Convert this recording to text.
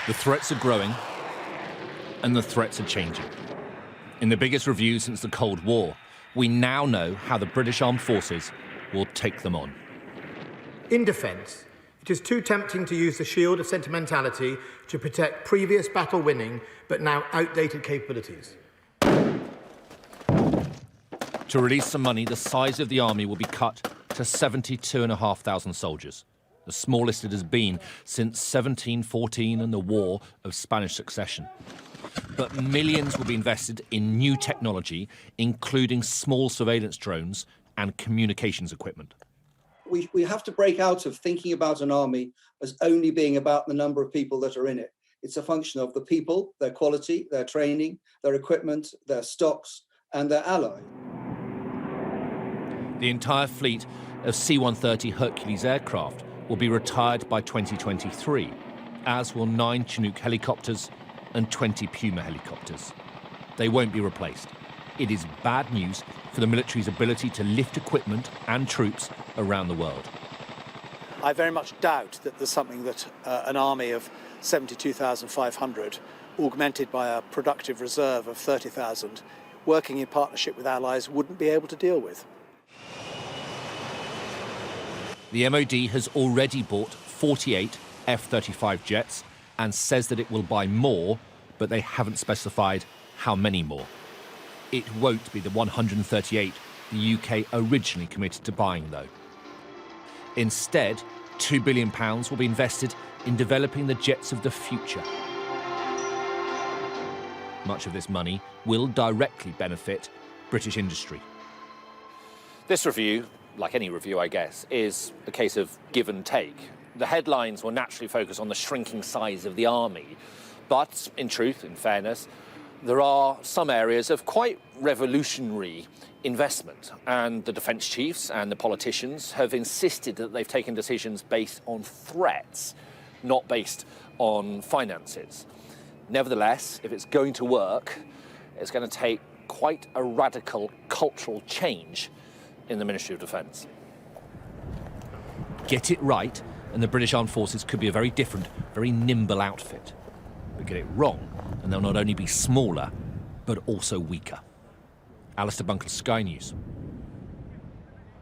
The threats are growing, and the threats are changing. In the biggest review since the Cold War, we now know how the British Armed Forces will take them on. In defence, it is too tempting to use the shield of sentimentality to protect previous battle-winning but now outdated capabilities. To release some money, the size of the army will be cut to 72,500 soldiers, the smallest it has been since 1714 and the War of Spanish Succession. But millions will be invested in new technology, including small surveillance drones and communications equipment. We have to break out of thinking about an army as only being about the number of people that are in it. It's a function of the people, their quality, their training, their equipment, their stocks, and their allies. The entire fleet of C-130 Hercules aircraft will be retired by 2023, as will 9 Chinook helicopters and 20 Puma helicopters. They won't be replaced. It is bad news for the military's ability to lift equipment and troops around the world. I very much doubt that there's something that an army of 72,500, augmented by a productive reserve of 30,000, working in partnership with allies, wouldn't be able to deal with. The MOD has already bought 48 F-35 jets and says that it will buy more, but they haven't specified how many more. It won't be the 138 the UK originally committed to buying, though. Instead, £2 billion will be invested in developing the jets of the future. Much of this money will directly benefit British industry. This review, like any review, I guess, is a case of give and take. The headlines will naturally focus on the shrinking size of the army, but in truth, in fairness, there are some areas of quite revolutionary investment, and the defence chiefs and the politicians have insisted that they've taken decisions based on threats, not based on finances. Nevertheless, if it's going to work, it's going to take quite a radical cultural change in the Ministry of Defence. Get it right, and the British Armed Forces could be a very different, very nimble outfit. But get it wrong, and they'll not only be smaller, but also weaker. Alistair Bunkle, Sky News.